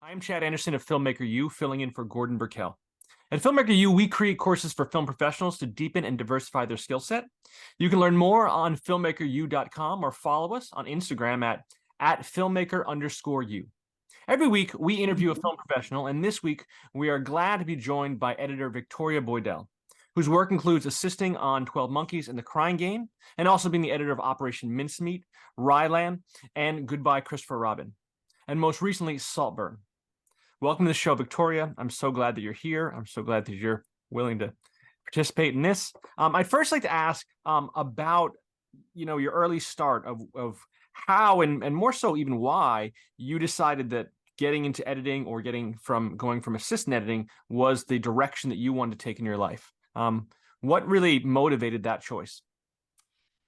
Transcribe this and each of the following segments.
I'm Chad Anderson of Filmmaker U, filling in for Gordon Burkell. At Filmmaker U, we create courses for film professionals to deepen and diversify their skill set. You can learn more on filmmakeru.com or follow us on Instagram at filmmaker_u. Every week, we interview a film professional, and this week, we are glad to be joined by editor Victoria Boydell, whose work includes assisting on 12 Monkeys and The Crying Game, and also being the editor of Operation Mincemeat, Ryland, and Goodbye Christopher Robin, and most recently, Saltburn. Welcome to the show, Victoria. I'm so glad that you're here. I'm so glad that you're willing to participate in this. I'd first like to ask about, your early start of how and more so even why you decided that getting into editing or going from assistant editing was the direction that you wanted to take in your life. What really motivated that choice?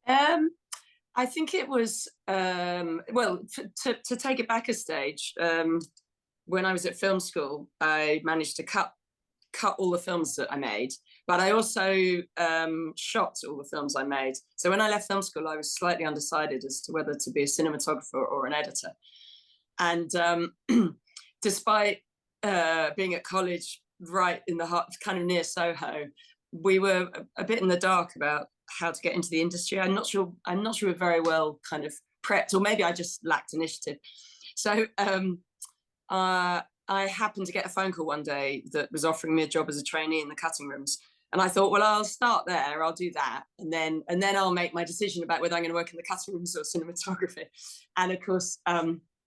I think it was, well, to take it back a stage, when I was at film school, I managed to cut all the films that I made, but I also shot all the films I made. So when I left film school, I was slightly undecided as to whether to be a cinematographer or an editor. And despite being at college right in the heart, kind of near Soho, we were a bit in the dark about how to get into the industry. I'm not sure we're very well kind of prepped, or maybe I just lacked initiative. So I happened to get a phone call one day that was offering me a job as a trainee in the cutting rooms. And I thought, well, I'll start there, I'll do that. And then I'll make my decision about whether I'm going to work in the cutting rooms or cinematography. And of course,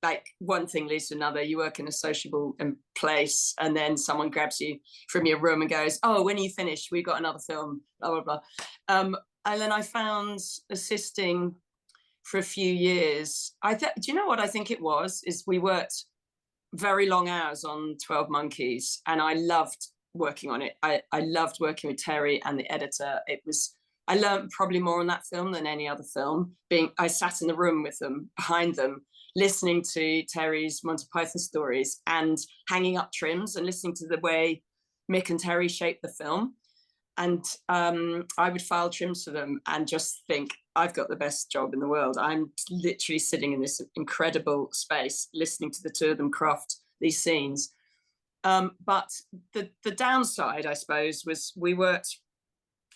like one thing leads to another. You work in a sociable place, and then someone grabs you from your room and goes, oh, when are you finished? We've got another film, blah, blah, blah. And then I found assisting for a few years. Do you know what I think it was? Is we worked very long hours on 12 Monkeys, and I loved working on it. I loved working with Terry and the editor. I learned probably more on that film than any other film. I sat in the room with them, behind them, listening to Terry's Monty Python stories and hanging up trims and listening to the way Mick and Terry shaped the film. And I would file trims for them and just think, I've got the best job in the world. I'm literally sitting in this incredible space, listening to the two of them craft these scenes. But the downside, I suppose, was we worked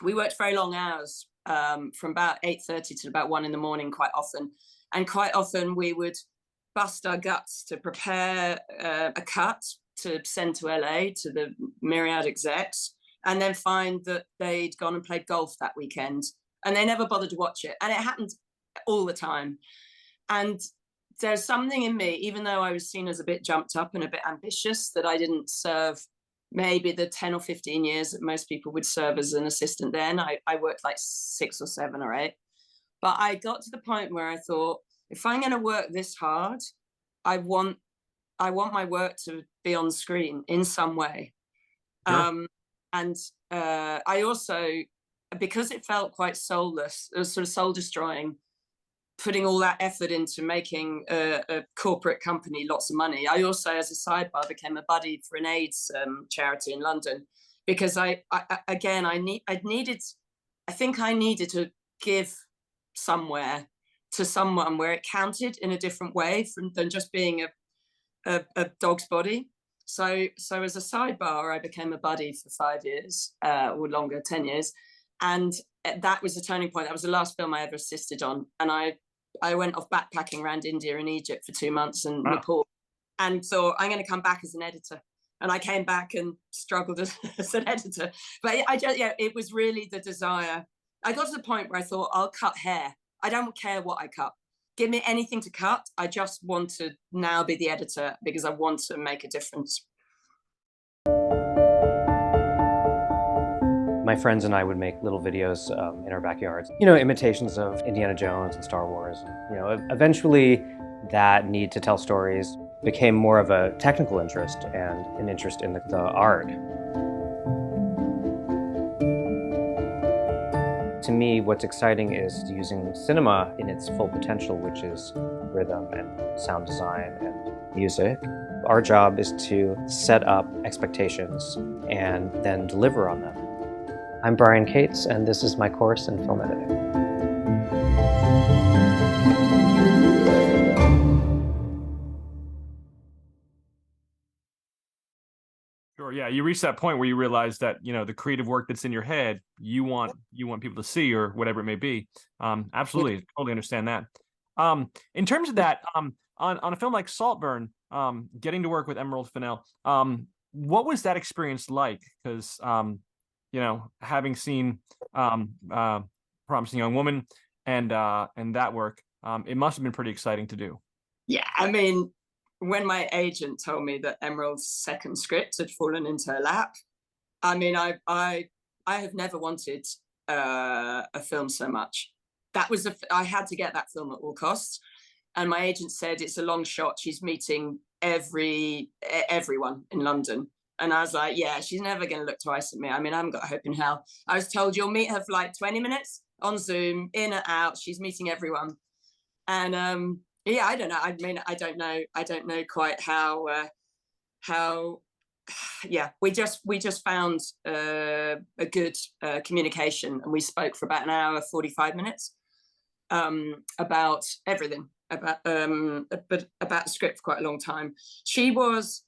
very long hours, from about 8:30 to about 1 a.m. quite often. And quite often we would bust our guts to prepare a cut to send to LA to the myriad execs, and then find that they'd gone and played golf that weekend and they never bothered to watch it. And it happened all the time. And there's something in me, even though I was seen as a bit jumped up and a bit ambitious, that I didn't serve maybe the 10 or 15 years that most people would serve as an assistant then. I worked like 6 or 7 or 8. But I got to the point where I thought, if I'm going to work this hard, I want my work to be on screen in some way. Sure. And I also, because it felt quite soulless, it was sort of soul destroying, putting all that effort into making a corporate company lots of money. I also, as a sidebar, became a buddy for an AIDS charity in London, because I think I needed to give somewhere to someone where it counted in a different way than just being a dog's body. So as a sidebar, I became a buddy for 5 years, or longer, 10 years. And that was a turning point. That was the last film I ever assisted on. And I went off backpacking around India and Egypt for 2 months, and Nepal, and thought, I'm going to come back as an editor. And I came back and struggled as an editor. But it was really the desire. I got to the point where I thought, I'll cut hair. I don't care what I cut. Give me anything to cut. I just want to now be the editor because I want to make a difference. My friends and I would make little videos in our backyards, imitations of Indiana Jones and Star Wars. Eventually that need to tell stories became more of a technical interest and an interest in the art. To me, what's exciting is using cinema in its full potential, which is rhythm and sound design and music. Our job is to set up expectations and then deliver on them. I'm Brian Cates, and this is my course in film editing. yeah, you reach that point where you realize that, you know, the creative work that's in your head, you want people to see, or whatever it may be. Absolutely, totally understand that. In terms of that, on a film like Saltburn, getting to work with Emerald Fennell, what was that experience like? Because you know, having seen Promising Young Woman and that work, it must have been pretty exciting to do. Yeah, I mean, when my agent told me that Emerald's second script had fallen into her lap, I mean, I have never wanted a film so much. That was I had to get that film at all costs, and my agent said it's a long shot. She's meeting everyone in London, and I was like, yeah, she's never going to look twice at me. I mean, I haven't got a hope in hell. I was told you'll meet her for like 20 minutes on Zoom, in or out. She's meeting everyone, and yeah, I don't know. I mean, I don't know quite how. Yeah, we just found a good communication, and we spoke for about an hour 45 minutes about everything, about the script for quite a long time. She was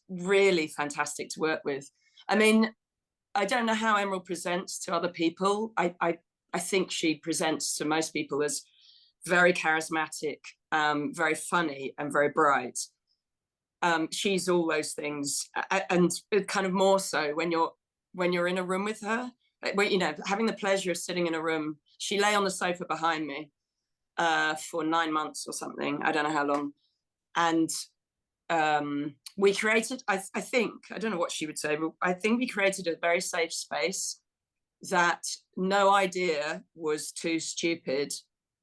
really fantastic to work with. I mean, I don't know how Emerald presents to other people. I think she presents to most people as very charismatic, very funny, and very bright. She's all those things, and kind of more so when you're in a room with her. You know, having the pleasure of sitting in a room. She lay on the sofa behind me for 9 months or something. I don't know how long, and we created. I think, I don't know what she would say, but I think we created a very safe space that no idea was too stupid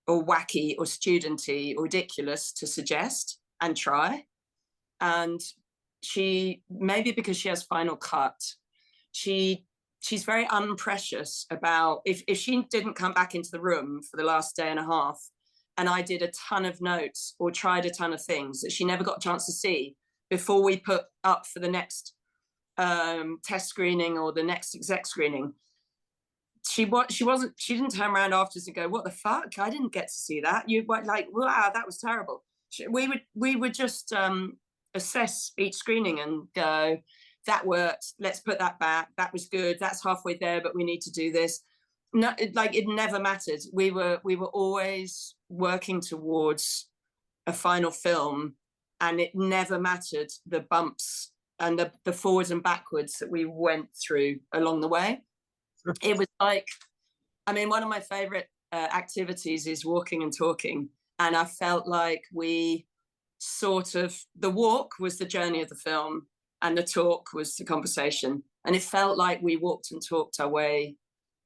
or wacky or studenty or ridiculous to suggest and try. And she, maybe because she has Final Cut, she's very unprecious about if she didn't come back into the room for the last day and a half and I did a ton of notes or tried a ton of things that she never got a chance to see before we put up for the next test screening or the next exec screening, she didn't turn around afterwards and go, what the fuck, I didn't get to see that. You were like, wow, that was terrible. We would just assess each screening and go, that worked, let's put that back, that was good, that's halfway there, but we need to do this. No, it never mattered. We were always working towards a final film, and it never mattered the bumps and the forwards and backwards that we went through along the way. Sure. It was like, I mean, one of my favorite activities is walking and talking, and I felt like we sort of, the walk was the journey of the film and the talk was the conversation, and it felt like we walked and talked our way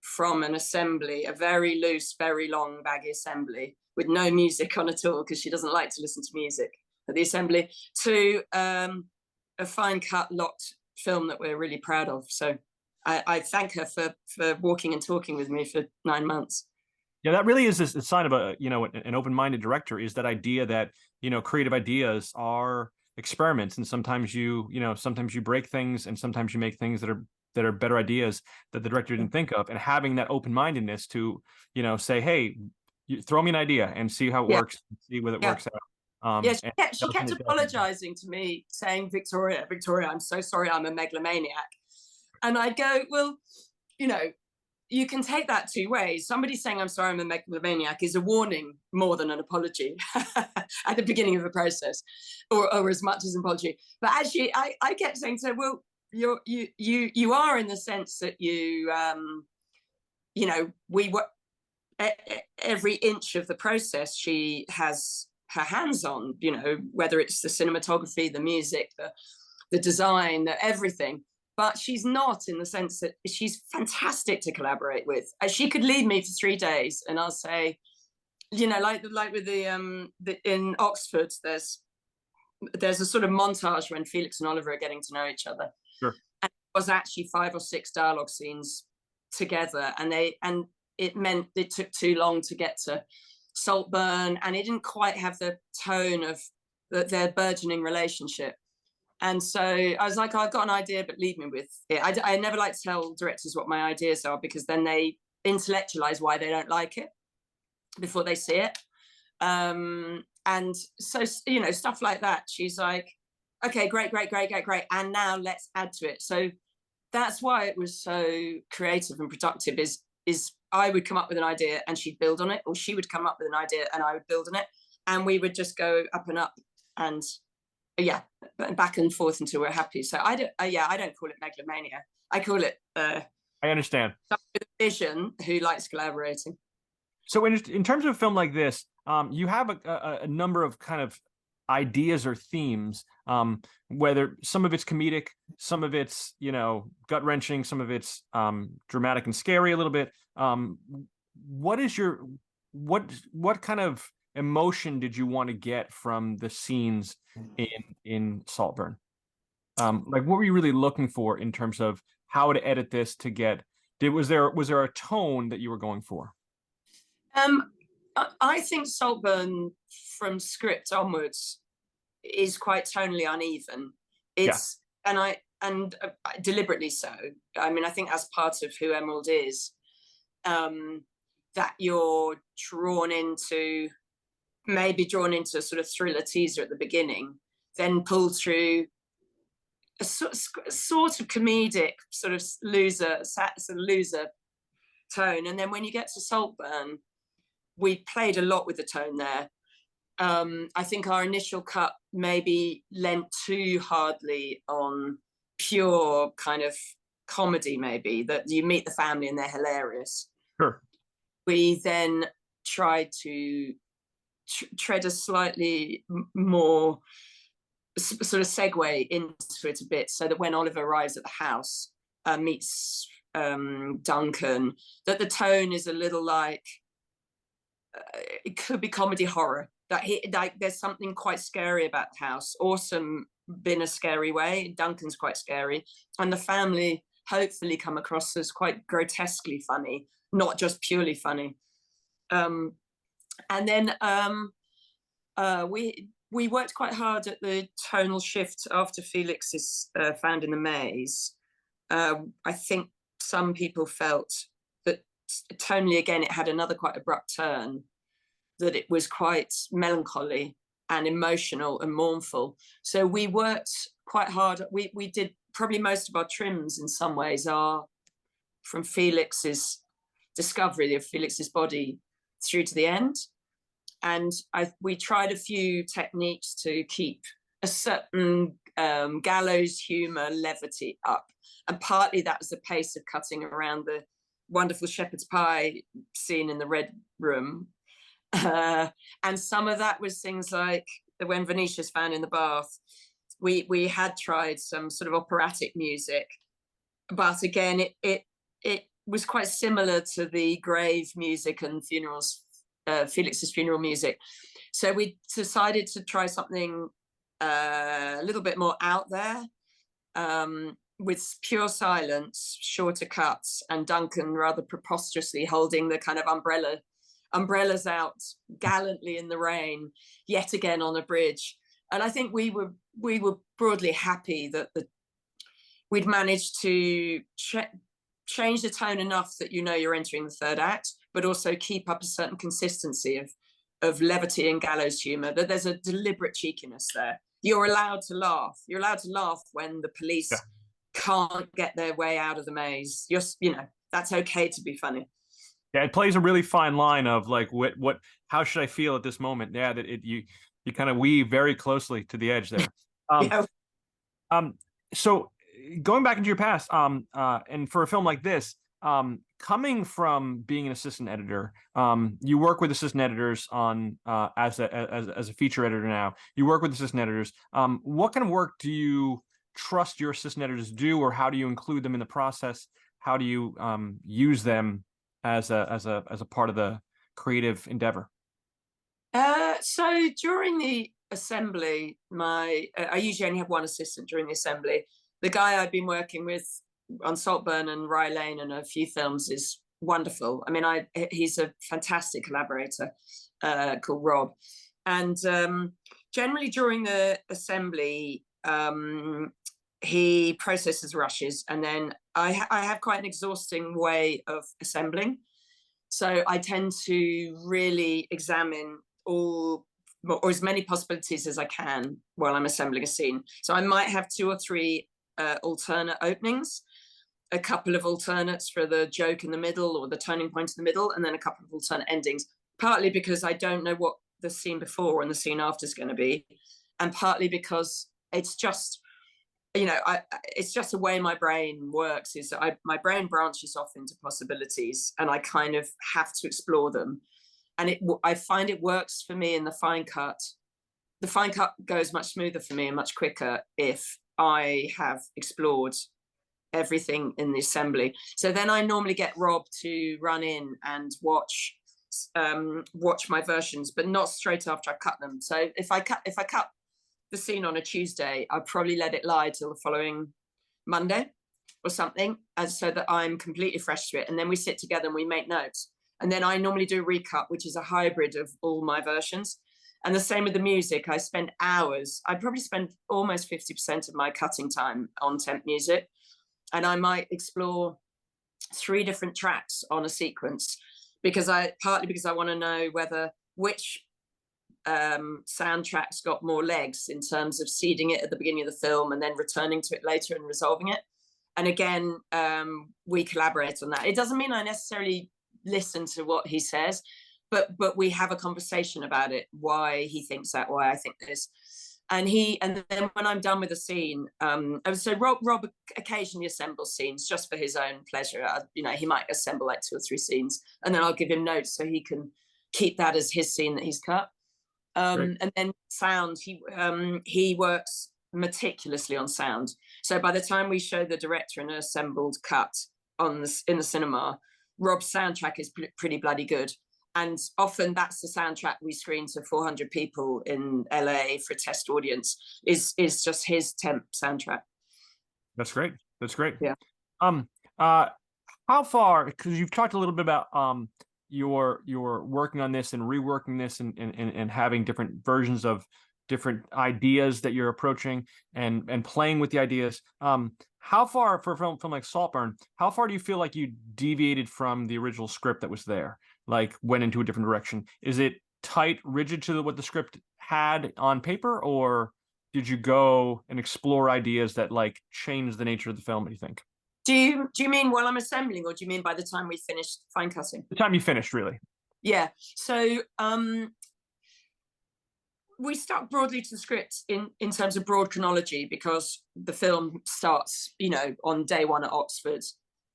from an assembly, a very loose, very long, baggy assembly with no music on at all, because she doesn't like to listen to music at the assembly, to a fine cut locked film that we're really proud of. So I thank her for walking and talking with me for 9 months. Yeah, that really is a sign of a, you know, an open-minded director, is that idea that, you know, creative ideas are experiments, and sometimes you break things, and sometimes you make things that are better ideas that the director didn't think of, and having that open-mindedness to, you know, say, hey, you throw me an idea and see how it works, see whether it works out. She kept apologizing to me, saying, Victoria, I'm so sorry, I'm a megalomaniac. And I go, well, you know, you can take that two ways. Somebody saying, I'm sorry, I'm a megalomaniac is a warning more than an apology at the beginning of a process, or as much as an apology. But actually, I kept saying to her, well, you are, in the sense that you know, we were, every inch of the process she has her hands on, you know, whether it's the cinematography, the music, the design, everything. But she's not, in the sense that she's fantastic to collaborate with. She could leave me for 3 days and I'll say, you know, like with the in Oxford, there's a sort of montage when Felix and Oliver are getting to know each other. Sure. And it was actually 5 or 6 dialogue scenes together, and it meant it took too long to get to Saltburn, and it didn't quite have the tone of their burgeoning relationship. And so I was like, oh, I've got an idea, but leave me with it. I never like to tell directors what my ideas are, because then they intellectualize why they don't like it before they see it. And so, you know, stuff like that. She's like, okay, great, great, great, great, great. And now let's add to it. So that's why it was so creative and productive, is I would come up with an idea and she'd build on it, or she would come up with an idea and I would build on it. And we would just go up and up and back and forth until we're happy. So I don't call it megalomania. I call it I understand. with a vision who likes collaborating. So in terms of a film like this, you have a number of kind of ideas or themes, whether some of it's comedic, some of it's, you know, gut-wrenching, some of it's dramatic and scary a little bit. What is your what kind of emotion did you want to get from the scenes in Saltburn? Like, what were you really looking for in terms of how to edit this to get? Was there a tone that you were going for? I think Saltburn from script onwards is quite tonally uneven. It's and deliberately so. I mean, I think as part of who Emerald is, that you're maybe drawn into a sort of thriller teaser at the beginning, then pulled through a sort of comedic sort of loser tone, and then when you get to Saltburn, we played a lot with the tone there. I think our initial cut maybe lent too hardly on pure kind of comedy, maybe, that you meet the family and they're hilarious. Sure. We then tried to tread a slightly more sort of segue into it a bit, so that when Oliver arrives at the house, meets Duncan, that the tone is a little like, it could be comedy horror, that there's something quite scary about the house. Awesome in a scary way, Duncan's quite scary, and the family hopefully come across as quite grotesquely funny, not just purely funny. And then we worked quite hard at the tonal shift after Felix is found in the maze. I think some people felt that tonally, again, it had another quite abrupt turn, that it was quite melancholy and emotional and mournful. So we worked quite hard. We did probably most of our trims in some ways are from Felix's discovery of Felix's body through to the end. And we tried a few techniques to keep a certain gallows humor, levity up. And partly that was the pace of cutting around the wonderful shepherd's pie scene in the red room. And some of that was things like when Venetia's found in the bath, we had tried some sort of operatic music, but again, it was quite similar to the grave music and funerals, Felix's funeral music. So we decided to try something a little bit more out there, with pure silence, shorter cuts, and Duncan rather preposterously holding the kind of umbrellas out gallantly in the rain, yet again on a bridge. And I think we were broadly happy that we'd managed to change the tone enough that you know you're entering the third act, but also keep up a certain consistency of levity and gallows humor, that there's a deliberate cheekiness there. You're allowed to laugh. You're allowed to laugh when the police can't get their way out of the maze. That's okay to be funny. Yeah, it plays a really fine line of like, how should I feel at this moment? Yeah, that you kind of weave very closely to the edge there. So going back into your past, and for a film like this, coming from being an assistant editor, you work with assistant editors on as a feature editor now. You work with assistant editors. What kind of work do you trust your assistant editors to do, or how do you include them in the process? How do you use them as a part of the creative endeavor? So during the assembly, I usually only have one assistant during the assembly. The guy I've been working with on Saltburn and Rye Lane and a few films is wonderful. I mean, he's a fantastic collaborator called Rob. And generally during the assembly, he processes rushes, and then I have quite an exhausting way of assembling. So I tend to really examine all or as many possibilities as I can while I'm assembling a scene. So I might have 2 or 3 alternate openings, a couple of alternates for the joke in the middle or the turning point in the middle, and then a couple of alternate endings, partly because I don't know what the scene before and the scene after is going to be, and partly because it's just, you know, it's just the way my brain works, is my brain branches off into possibilities and I kind of have to explore them. And I find it works for me in the fine cut. The fine cut goes much smoother for me and much quicker if I have explored everything in the assembly. So then I normally get Rob to run in and watch my versions, but not straight after I cut them. So if I cut the scene on a Tuesday, I'll probably let it lie till the following Monday or something, so that I'm completely fresh to it. And then we sit together and we make notes. And then I normally do a recut, which is a hybrid of all my versions. And the same with the music. I spend hours. I probably spend almost 50% of my cutting time on temp music. And I might explore 3 different tracks on a sequence, partly because I want to know which soundtracks got more legs in terms of seeding it at the beginning of the film and then returning to it later and resolving it. And again, we collaborate on that. It doesn't mean I necessarily listen to what he says, but we have a conversation about it, why he thinks that, why I think this. And then when I'm done with a scene, so Rob occasionally assembles scenes just for his own pleasure. You know, he might assemble like 2 or 3 scenes, and then I'll give him notes so he can keep that as his scene that he's cut. And then sound, he works meticulously on sound. So by the time we show the director an assembled cut in the cinema, Rob's soundtrack is pretty bloody good. And often that's the soundtrack we screen to 400 people in LA for a test audience, is just his temp soundtrack. That's great. That's great. Yeah. How far, because you've talked a little bit about you're working on this and reworking this and having different versions of different ideas that you're approaching and playing with the ideas. How far, for a film like Saltburn, how far do you feel like you deviated from the original script that was there? Like went into a different direction? Is it tight, rigid to what the script had on paper, or did you go and explore ideas that like change the nature of the film, do you think? Do you mean while I'm assembling, or do you mean by the time we finished fine cutting? The time you finished, really. Yeah. So we stuck broadly to the script in terms of broad chronology, because the film starts, you know, on day 1 at Oxford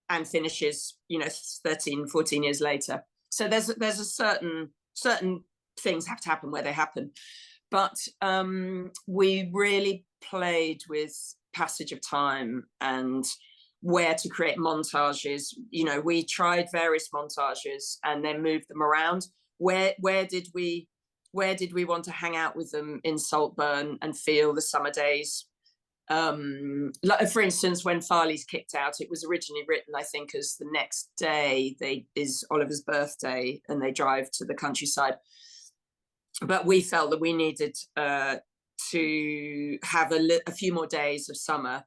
and finishes, you know, 13, 14 years later. So there's a certain things have to happen where they happen. But we really played with passage of time and where to create montages. You know, we tried various montages and then moved them around. Where did we want to hang out with them in Saltburn and feel the summer days? Like, for instance, when Farley's kicked out, it was originally written, I think, as the next day is Oliver's birthday and they drive to the countryside. But we felt that we needed to have a few more days of summer.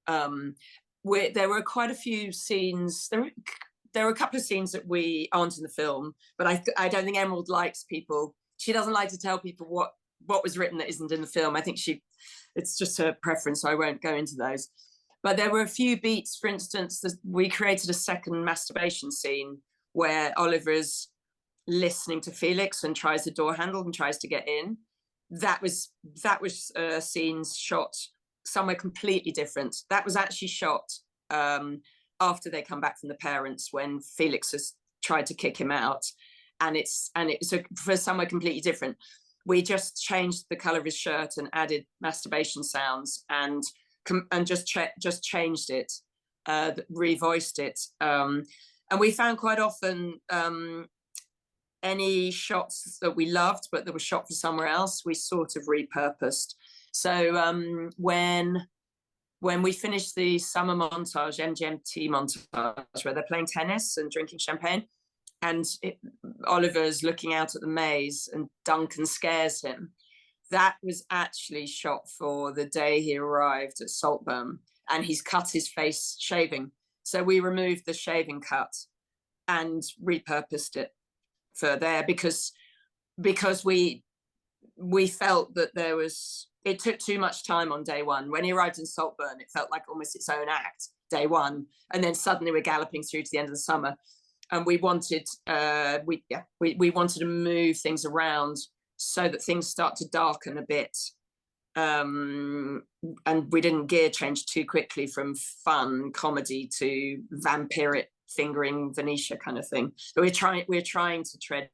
There were quite a few scenes. There were a couple of scenes that we aren't in the film, but I don't think Emerald likes people. She doesn't like to tell people what was written that isn't in the film. I think it's just her preference, so I won't go into those. But there were a few beats. For instance, we created a second masturbation scene where Oliver is listening to Felix and tries the door handle and tries to get in. That was scenes shot somewhere completely different. That was actually shot after they come back from the parents, when Felix has tried to kick him out, and it's for somewhere completely different. We just changed the color of his shirt and added masturbation sounds and just changed it, revoiced it, and we found quite often any shots that we loved but that were shot for somewhere else, we sort of repurposed. So when we finished the summer montage, MGMT montage, where they're playing tennis and drinking champagne, and Oliver's looking out at the maze and Duncan scares him, that was actually shot for the day he arrived at Saltburn, and he's cut his face shaving. So we removed the shaving cut and repurposed it for there, because we we felt that it took too much time on day one. When he arrived in Saltburn, it felt like almost its own act, day one. And then suddenly we're galloping through to the end of the summer. And we wanted, we wanted to move things around so that things start to darken a bit. And we didn't gear change too quickly from fun comedy to vampiric fingering Venetia kind of thing. But we're trying to tread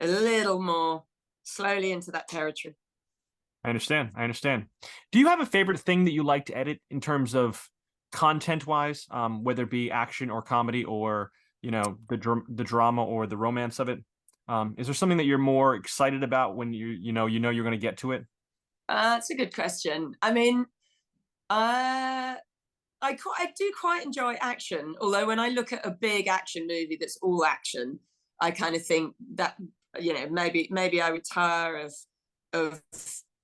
a little more slowly into that territory. I understand. Do you have a favorite thing that you like to edit in terms of content wise, whether it be action or comedy, or the drama or the romance of it? Is there something that you're more excited about when you know you're going to get to it? That's a good question. I mean, I do quite enjoy action, although when I look at a big action movie that's all action, I kind of think that maybe I would tire of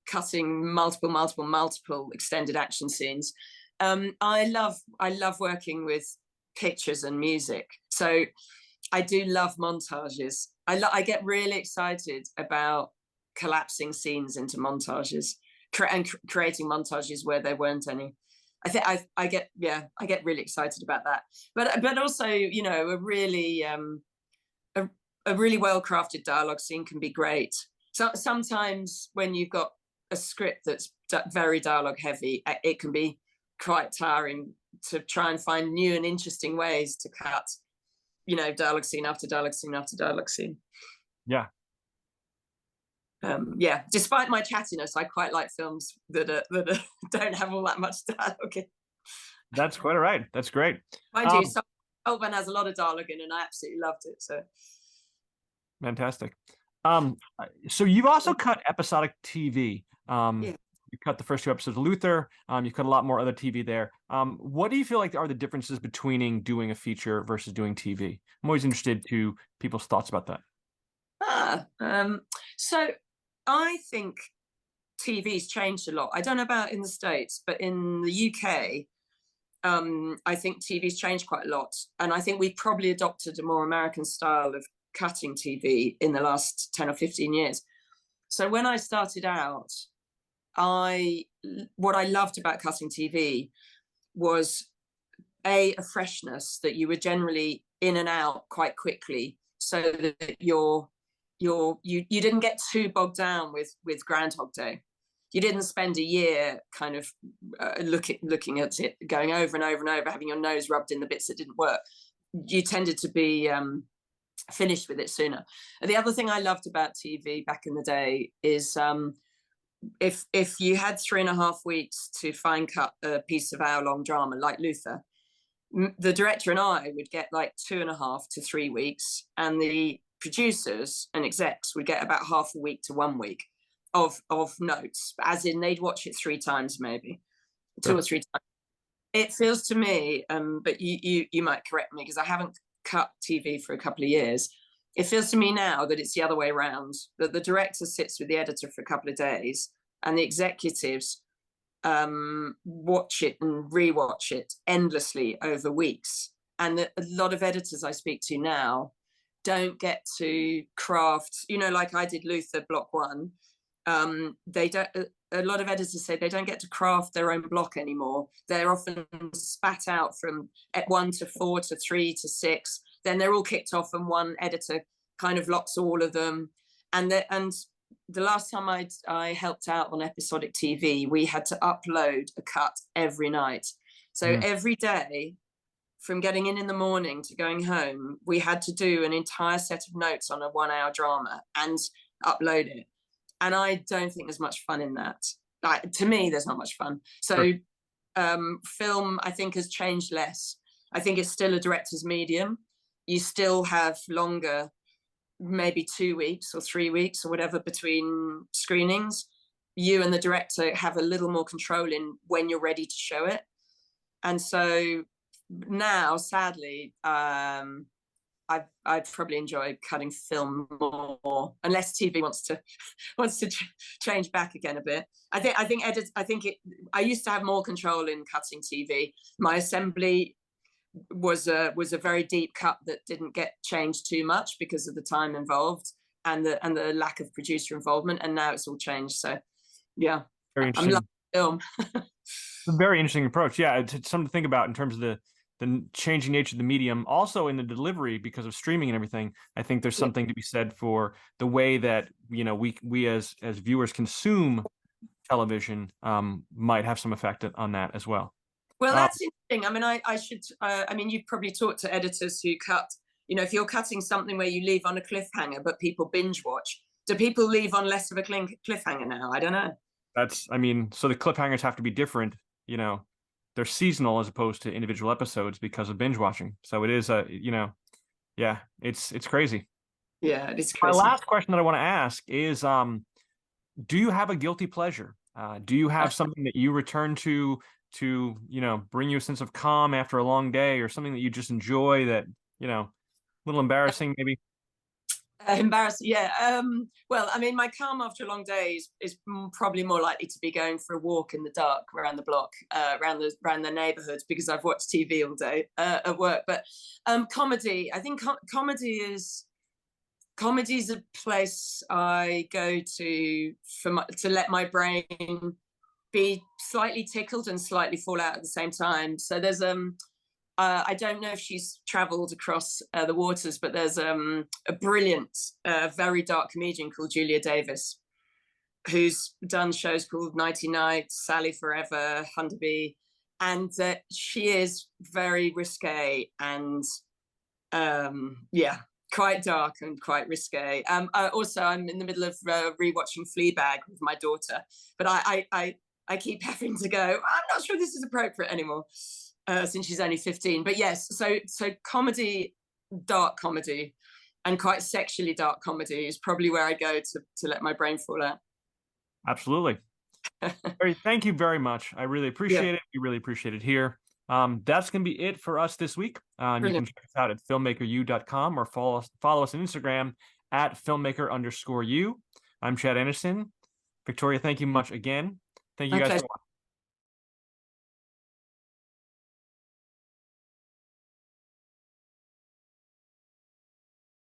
cutting multiple extended action scenes. I love working with pictures and music, so I do love montages. I get really excited about collapsing scenes into montages and creating montages where there weren't any. I think I get really excited about that. But also, a really well crafted dialogue scene can be great. So sometimes when you've got a script that's very dialogue heavy, it can be quite tiring to try and find new and interesting ways to cut, dialogue scene after dialogue scene after dialogue scene. Yeah. Despite my chattiness, I quite like films that don't have all that much dialogue in. That's quite all right. That's great. Mind you, Saltburn has a lot of dialogue in, and I absolutely loved it. So fantastic. So you've also cut episodic TV. Yeah. You cut the first 2 episodes of Luther. You cut a lot more other TV there. What do you feel like are the differences between doing a feature versus doing TV? I'm always interested to people's thoughts about that. So I think TV's changed a lot. I don't know about in the States, but in the UK, I think TV's changed quite a lot. And I think we've probably adopted a more American style of cutting TV in the last 10 or 15 years. So when I started out, what I loved about cutting TV was a freshness, that you were generally in and out quite quickly, so that you didn't get too bogged down with Groundhog Day. You didn't spend a year kind of looking at it, going over and over and over, having your nose rubbed in the bits that didn't work. You tended to be finished with it sooner. And the other thing I loved about TV back in the day is if you had 3.5 weeks to fine cut a piece of hour-long drama like Luther, the director and I would get like 2.5 to 3 weeks, and the producers and execs would get about half a week to 1 week of notes, as in they'd watch it 3 times, maybe 2 or 3 times. It feels to me, but you might correct me because I haven't cut TV for a couple of years. It feels to me now that it's the other way around, that the director sits with the editor for a couple of days and the executives watch it and rewatch it endlessly over weeks. And a lot of editors I speak to now don't get to craft, like I did Luther block 1. They don't. A lot of editors say they don't get to craft their own block anymore. They're often spat out from at 1 to 4 to 3 to 6. Then they're all kicked off, and one editor kind of locks all of them. And the last time I helped out on episodic TV, we had to upload a cut every night. So every day, from getting in the morning to going home, we had to do an entire set of notes on a 1-hour drama and upload it. And I don't think there's much fun in that. To me, there's not much fun. So film, I think, has changed less. I think it's still a director's medium. You still have longer, maybe 2 weeks or 3 weeks or whatever between screenings. You and the director have a little more control in when you're ready to show it. And so now, sadly, I'd probably enjoy cutting film more, unless TV wants to change back again a bit. I used to have more control in cutting TV. My assembly was a very deep cut that didn't get changed too much because of the time involved, and the lack of producer involvement, and now it's all changed. So yeah, Very I'm interesting. loving film. A very interesting approach. Yeah, it's something to think about in terms of the changing nature of the medium. Also in the delivery, because of streaming and everything, I think there's something to be said for the way that, you know, we as viewers consume television might have some effect on that as well. Well, that's interesting. I mean, I mean, you've probably talked to editors who cut, you know, if you're cutting something where you leave on a cliffhanger, but people binge watch, do people leave on less of a cliffhanger now? I don't know. I mean, so the cliffhangers have to be different, you know, they're seasonal as opposed to individual episodes because of binge watching. So it is you know, yeah, it's crazy. Yeah, it is My crazy. last question that I want to ask is, do you have a guilty pleasure? Do you have something that you return to, you know, bring you a sense of calm after a long day, or something that you just enjoy that, you know, a little embarrassing maybe? Embarrassing, yeah. Well, I mean, my calm after a long day is probably more likely to be going for a walk in the dark around the block, around the neighborhoods, because I've watched TV all day at work. But comedy, I think comedy's a place I go to to let my brain be slightly tickled and slightly fall out at the same time. So there's I don't know if she's traveled across the waters, but there's a brilliant, very dark comedian called Julia Davis, who's done shows called Nighty Night, Sally Forever, Hunderby, and she is very risque and yeah, quite dark and quite risque. Also, I'm in the middle of rewatching Fleabag with my daughter, but I keep having to go, I'm not sure this is appropriate anymore. Since she's only 15. But yes, so comedy, dark comedy, and quite sexually dark comedy is probably where I go to let my brain fall out. Absolutely. Thank you very much. I really appreciate it. We really appreciate it here. That's going to be it for us this week. You can check us out at filmmakeru.com or follow us on Instagram at filmmaker_u. I'm Chad Anderson. Victoria, thank you much again. Thank you guys for watching.